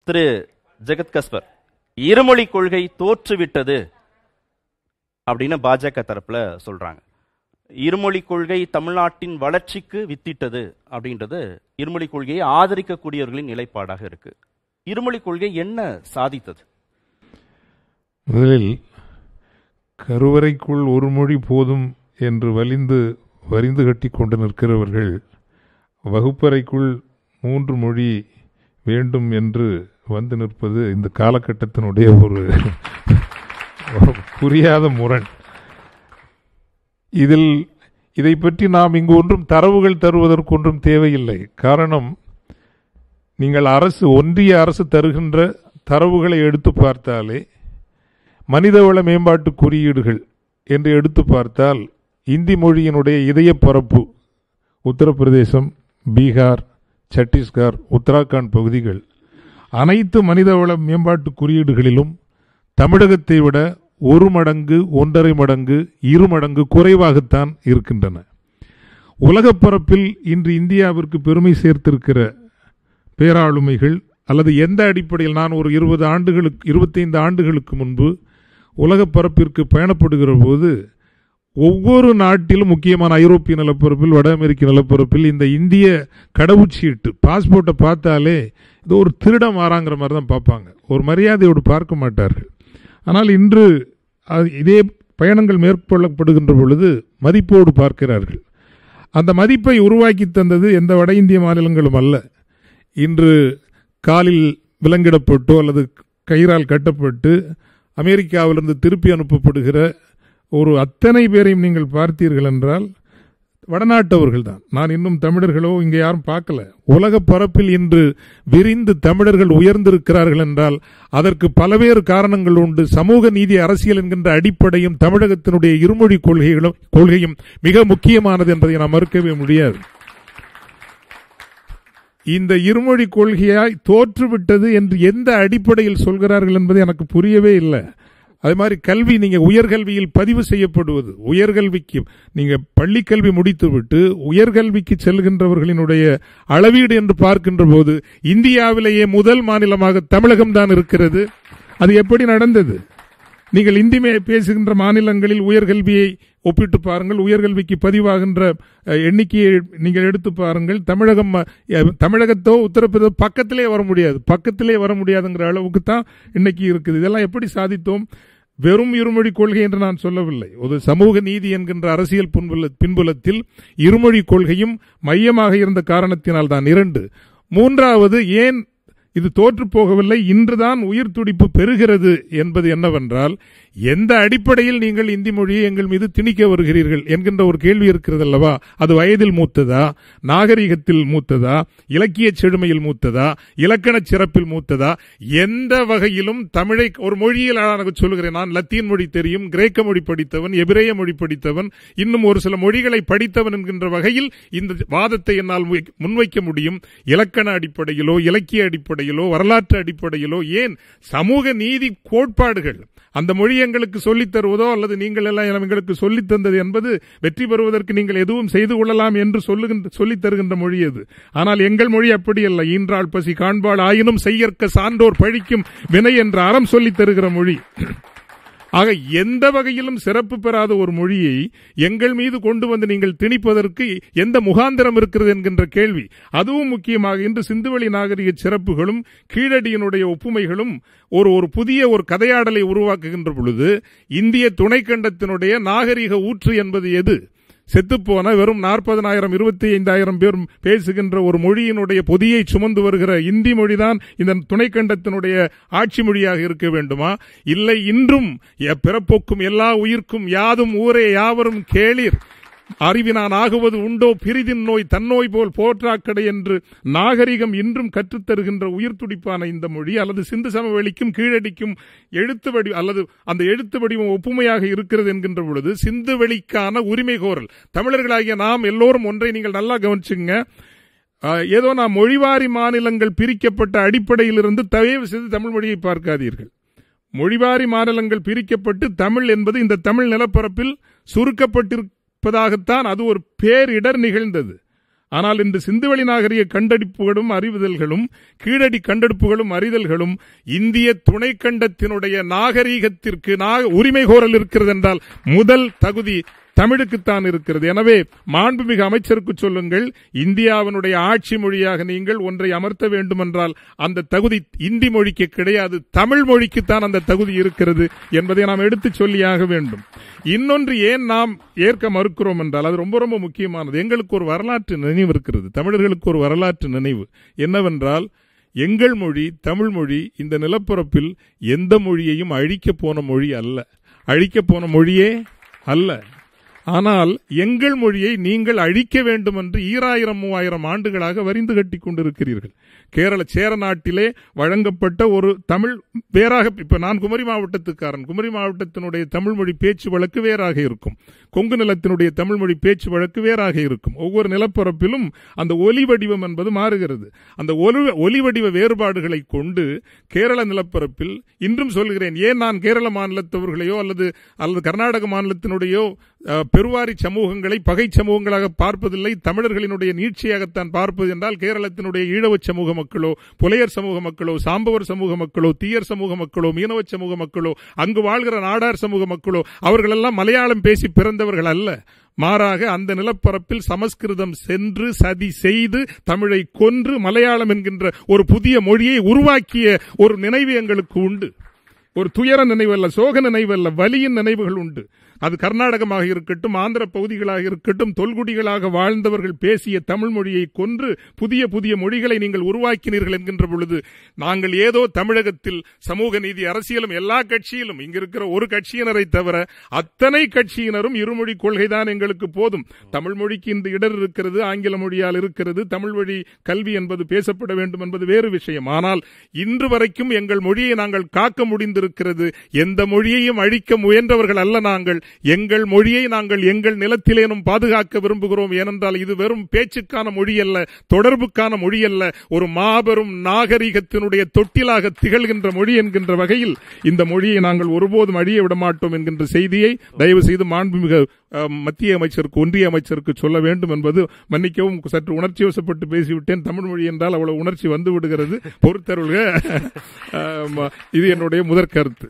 திரு ஜெகத் கஸ்பர், இருமொழி கொள்கை தோற்றுவிட்டது அப்படின்னு பாஜக தரப்புல சொல்றாங்க. இருமொழி கொள்கை தமிழ்நாட்டின் வளர்ச்சிக்கு வித்திட்டது அப்படின்றது இருமொழி கொள்கையை ஆதரிக்கக்கூடியவர்களின் நிலைப்பாடாக இருக்கு. இருமொழி கொள்கை என்ன சாதித்தது? முதலில் கருவறைக்குள் ஒரு மொழி போதும் என்று வரிந்து கட்டி கொண்டு நிற்கிறவர்கள் வகுப்பறைக்குள் 3 மொழி வேண்டும் என்று வந்து நிற்பது இந்த காலகட்டத்தினுடைய ஒரு புரியாத முரண். இதை பற்றி நாம் இங்கு ஒன்றும் தரவுகள் தருவதற்கு ஒன்றும் தேவையில்லை. காரணம், நீங்கள் ஒன்றிய அரசு தருகின்ற தரவுகளை எடுத்து பார்த்தாலே, மனிதவள மேம்பாட்டு குறியீடுகள் என்று எடுத்து பார்த்தால் இந்தி மொழியினுடைய இதய பரப்பு உத்தரப்பிரதேசம், பீகார், சத்தீஸ்கர், உத்தராகண்ட் பகுதிகள் அனைத்து மனிதவள மேம்பாட்டு குறியீடுகளிலும் தமிழகத்தை விட 1 மடங்கு, 1.5 மடங்கு, 2 மடங்கு குறைவாகத்தான் இருக்கின்றன. உலகப் பரப்பில் இன்று இந்தியாவிற்கு பெருமை சேர்த்திருக்கிற பேராளுமைகள் அல்லது எந்த அடிப்படையில், நான் ஒரு 25 ஆண்டுகளுக்கு முன்பு உலகப் பரப்பிற்கு பயணப்படுகிற போது ஒவ்வொரு நாட்டிலும், முக்கியமான ஐரோப்பிய நிலப்பரப்பில், வட அமெரிக்க நிலப்பரப்பில் இந்த இந்திய கடவுச்சீட்டு பாஸ்போர்ட்டை பார்த்தாலே இது ஒரு திருட மாறாங்கிற மாதிரி தான் பார்ப்பாங்க. ஒரு மரியாதையோடு பார்க்க மாட்டார்கள். ஆனால் இன்று இதே பயணங்கள் மேற்கொள்ளப்படுகின்ற பொழுது மதிப்போடு பார்க்கிறார்கள். அந்த மதிப்பை உருவாக்கி தந்தது எந்த வட இந்திய மாநிலங்களும் அல்ல. இன்று காலில் விலங்கிடப்பட்டோ அல்லது கயிறால் கட்டப்பட்டு அமெரிக்காவிலிருந்து திருப்பி அனுப்பப்படுகிற ஒரு அத்தனை பேரையும் நீங்கள் பார்த்தீர்கள் என்றால் வடநாட்டவர்கள் தான். நான் இன்னும் தமிழர்களோ இங்கே யாரும் பார்க்கல. உலக பரப்பில் இன்று விரிந்து தமிழர்கள் உயர்ந்திருக்கிறார்கள் என்றால் அதற்கு பல்வேறு காரணங்கள் உண்டு. சமூக நீதி அரசியல் என்கின்ற அடிப்படையும் தமிழகத்தினுடைய இருமொழி கொள்கையும் மிக முக்கியமானது என்பதை நாம் மறுக்கவே முடியாது. இந்த இருமொழி கொள்கையாய் தோற்றுவிட்டது என்று எந்த அடிப்படையில் சொல்கிறார்கள் என்பது எனக்கு புரியவே இல்லை. அதே மாதிரி கல்வி, நீங்க உயர்கல்வியில் பதிவு செய்யப்படுவது, உயர்கல்விக்கு நீங்க பள்ளிக்கல்வி முடித்துவிட்டு உயர்கல்விக்கு செல்கின்றவர்களினுடைய அளவீடு என்று பார்க்கின்ற போது இந்தியாவிலேயே முதல் மாநிலமாக தமிழகம் தான் இருக்கிறது. அது எப்படி நடந்தது? நீங்கள் இந்தி பேசுகின்ற மாநிலங்களில் உயர்கல்வியை ஒப்பிட்டு பாருங்கள், உயர்கல்விக்கு பதிவாகின்ற எண்ணிக்கையை நீங்கள் எடுத்து பாருங்கள். தமிழகத்தோ உத்தரப்பிரதேச பக்கத்திலே வர முடியாதுங்கிற அளவுக்கு தான் இன்னைக்கு இருக்குது. இதெல்லாம் எப்படி சாதித்தோம்? வெறும் இருமொழி கொள்கை என்று நான் சொல்லவில்லை. ஒரு சமூக நீதி என்கின்ற அரசியல் பின்புலத்தில் இருமொழி கொள்கையும் மையமாக இருந்த காரணத்தினால் தான். 2, 3வது, ஏன் இது தோற்று போகவில்லை, இன்றுதான் உயிர் துடிப்பு பெறுகிறது என்பது என்னவென்றால், எந்த அடிப்படையில் நீங்கள் இந்தி மொழியை எங்கள் மீது திணிக்க வருகிறீர்கள் என்கின்ற ஒரு கேள்வி இருக்கிறது அல்லவா? அது வயதில் மூத்ததா, நாகரிகத்தில் மூத்ததா, இலக்கிய செழுமையில் மூத்ததா, இலக்கண சிறப்பில் மூத்ததா? எந்த வகையிலும் தமிழை ஒரு மொழியில் சொல்லுகிறேன். நான் லத்தீன் மொழி தெரியும், கிரேக்க மொழி படித்தவன், எபிரேய மொழி படித்தவன், இன்னும் ஒரு சில மொழிகளை படித்தவன் என்கின்ற வகையில் இந்த வாதத்தை என்னால் முன்வைக்க முடியும். இலக்கண அடிப்படையிலோ, இலக்கிய அடிப்படையிலோ, வரலாற்று அடிப்படையிலோ, ஏன் சமூக நீதி கோட்பாடுகள் அந்த மொழி எங்களுக்கு சொல்லித் தருவதோ அல்லது நீங்கள் எல்லாம் எங்களுக்கு சொல்லித் தந்தது என்பது வெற்றி பெறுவதற்கு நீங்கள் எதுவும் செய்து கொள்ளலாம் என்று சொல்லித் தருகின்ற மொழி அது. ஆனால் எங்கள் மொழி அப்படி அல்ல. ஈன்றாள் பசி காண்பாள் ஆயினும் செய்யற்க சான்றோர் பழிக்கும் வினை என்ற அறம் சொல்லித் தருகிற மொழி. ஆக எந்த வகையிலும் சிறப்பு பெறாத ஒரு மொழியை எங்கள் மீது கொண்டு வந்து நீங்கள் திணிப்பதற்கு எந்த முகாந்திரம் இருக்கிறது என்கின்ற கேள்வி. அதுவும் முக்கியமாக இன்று சிந்துவெளி நாகரிக சிறப்புகளும் கீழடியினுடைய ஒப்புமைகளும் ஒரு புதிய ஒரு கதையாடலை உருவாக்குகின்ற பொழுது இந்திய துணைக்கண்டத்தினுடைய நாகரிக ஊற்று என்பது எது? செத்துப்போன வெறும் 40,000 25,000 பேர் பேசுகின்ற ஒரு மொழியினுடைய பொதியை சுமந்து வருகிற இந்தி மொழிதான் இந்த துணைக்கண்டத்தினுடைய ஆட்சி மொழியாக இருக்க வேண்டுமா? இல்லை, இன்றும் பிறப்போக்கும் எல்லா உயிர்க்கும் யாதும் ஊரே யாவரும் கேளீர், அறிவினான் ஆகுவது உண்டோ பிரிதின் நோய் தன்னோய் போல் போற்றாக்கடை என்று நாகரிகம் இன்றும் கற்றுத்தருகின்ற உயிர் துடிப்பான இந்த மொழி அல்லது சிந்து சமவெளிக்கும் கீழடிக்கும் எழுத்து வடி அல்லது அந்த எழுத்து வடிவம் ஒப்புமையாக இருக்கிறது என்கின்ற பொழுது சிந்து வெளிக்கான உரிமை கோரல் தமிழர்களாகிய நாம் எல்லோரும் ஒன்றை நீங்கள் நல்லா கவனிச்சுங்க. ஏதோ நாம் மொழிவாரி மாநிலங்கள் பிரிக்கப்பட்ட அடிப்படையிலிருந்து தயவு செய்து தமிழ் மொழியை பார்க்காதீர்கள். மொழிவாரி மாநிலங்கள் பிரிக்கப்பட்டு தமிழ் என்பது இந்த தமிழ் நிலப்பரப்பில் சுருக்கப்பட்டிருப்பதாகத்தான் அது ஒரு பேரிடர் நிகழ்ந்தது. ஆனால் இன்று சிந்துவெளி நாகரிக கண்டெடுப்புகளும் அறிவுதல்களும் கீழடி கண்டெடுப்புகளும் அறிதல்களும் இந்திய துணைக்கண்டத்தினுடைய நாகரீகத்திற்கு உரிமை கோரல் இருக்கிறது என்றால் முதல் தகுதி தமிழுக்குத்தான் இருக்கிறது. எனவே மாண்புமிகு அமைச்சருக்கு சொல்லுங்கள், இந்தியாவினுடைய ஆட்சி மொழியாக நீங்கள் ஒன்றை அமர்த்த வேண்டுமென்றால் அந்த தகுதி இந்தி மொழிக்கு கிடையாது, தமிழ் மொழிக்குத்தான் அந்த தகுதி இருக்கிறது என்பதை நாம் எடுத்துச் சொல்லியாக வேண்டும். இன்னொன்று ஏன் நாம் ஏற்க மறுக்கிறோம் என்றால் அது ரொம்ப ரொம்ப முக்கியமானது. எங்களுக்கு ஒரு வரலாற்று நினைவு இருக்கிறது, தமிழர்களுக்கு ஒரு வரலாற்று நினைவு. என்னவென்றால் எங்கள் மொழி தமிழ் மொழி இந்த நிலப்பரப்பில் எந்த மொழியையும் அழிக்கப் போன மொழி அல்ல, அழிக்கப் போன மொழியே அல்ல. ஆனால் எங்கள் மொழியை நீங்கள் அழிக்க வேண்டும் என்று 2000-3000 ஆண்டுகளாக வரிந்து கட்டிக் கொண்டிருக்கிறீர்கள். கேரள சேர நாட்டிலே வழங்கப்பட்ட ஒரு தமிழ் வேறாக, இப்ப நான் குமரி மாவட்டத்துக்காரன், குமரி மாவட்டத்தினுடைய தமிழ் மொழி பேச்சு வழக்கு வேறாக இருக்கும், கொங்கு நிலத்தினுடைய தமிழ் மொழி பேச்சு வழக்கு வேறாக இருக்கும். ஒவ்வொரு நிலப்பரப்பிலும் அந்த ஒலி வடிவம் என்பது மாறுகிறது. அந்த ஒலி வடிவ வேறுபாடுகளை கொண்டு கேரள நிலப்பரப்பில் இன்றும் சொல்கிறேன், ஏன் நான் கேரள மாநிலத்தவர்களையோ அல்லது கர்நாடக மாநிலத்தினுடையோ பெருவாரி சமூகங்களை பகை சமூகங்களாக பார்ப்பதில்லை, தமிழர்களினுடைய நீட்சியாகத்தான் பார்ப்பது என்றால் கேரளத்தினுடைய ஈழவ சமூக மக்களோ, புலையர் சமூக மக்களோ, சாம்பவர் சமூக மக்களோ, தீயர் சமூக மக்களோ, மீனவ சமூக மக்களோ, அங்கு வாழ்கிற நாடார் சமூக மக்களோ அவர்களெல்லாம் மலையாளம் பேசி பிறந்தவர்கள் அல்ல. மாறாக அந்த நிலப்பரப்பில் சமஸ்கிருதம் சென்று சதி செய்து தமிழை கொன்று மலையாளம் என்கின்ற ஒரு புதிய மொழியை உருவாக்கிய ஒரு நினைவு எங்களுக்கு உண்டு. ஒரு துயர நினைவு அல்ல, சோக நினைவு அல்ல, வலியின் நினைவுகள் உண்டு. அது கர்நாடகமாக இருக்கட்டும், ஆந்திர பகுதிகளாக இருக்கட்டும், தொல்குடிகளாக வாழ்ந்தவர்கள் பேசிய தமிழ் மொழியை கொன்று புதிய புதிய மொழிகளை நீங்கள் உருவாக்கினீர்கள் என்கின்ற பொழுது நாங்கள் ஏதோ தமிழகத்தில் சமூக நீதி அரசியலும் எல்லா கட்சியிலும் இங்க இருக்கிற ஒரு கட்சியினரை தவிர அத்தனை கட்சியினரும் இருமொழி கொள்கைதான் எங்களுக்கு போதும். தமிழ் மொழிக்கு இந்த இடர் இருக்கிறது, ஆங்கில மொழியால் இருக்கிறது, தமிழ் வழி கல்வி என்பது பேசப்பட வேண்டும் என்பது வேறு விஷயம். ஆனால் இன்று வரைக்கும் எங்கள் மொழியை நாங்கள் காக்க முடிந்திருக்கிறது. எந்த மொழியையும் அழிக்க முயன்றவர்கள் அல்ல நாங்கள். எங்கள் மொழியை நாங்கள் எங்கள் நிலத்திலேனும் பாதுகாக்க விரும்புகிறோம். ஏனென்றால் இது வெறும் பேச்சுக்கான மொழி அல்ல, தொடர்புக்கான மொழி அல்ல, ஒரு மாபெரும் நாகரிகத்தினுடைய தொட்டிலாக திகழ்கின்ற மொழி என்கின்ற வகையில் இந்த மொழியை நாங்கள் ஒருபோதும் அழிய விட மாட்டோம் என்கின்ற செய்தியை தயவு செய்து மாண்புமிகு மத்திய அமைச்சருக்கு, ஒன்றிய அமைச்சருக்கு சொல்ல வேண்டும் என்பது. மன்னிக்கவும், சற்று உணர்ச்சி வசப்பட்டு பேசிவிட்டேன். தமிழ் மொழி என்றால் அவ்வளவு உணர்ச்சி வந்து விடுகிறது, பொறுத்தருள்க. இது என்னுடைய முதற் கருத்து.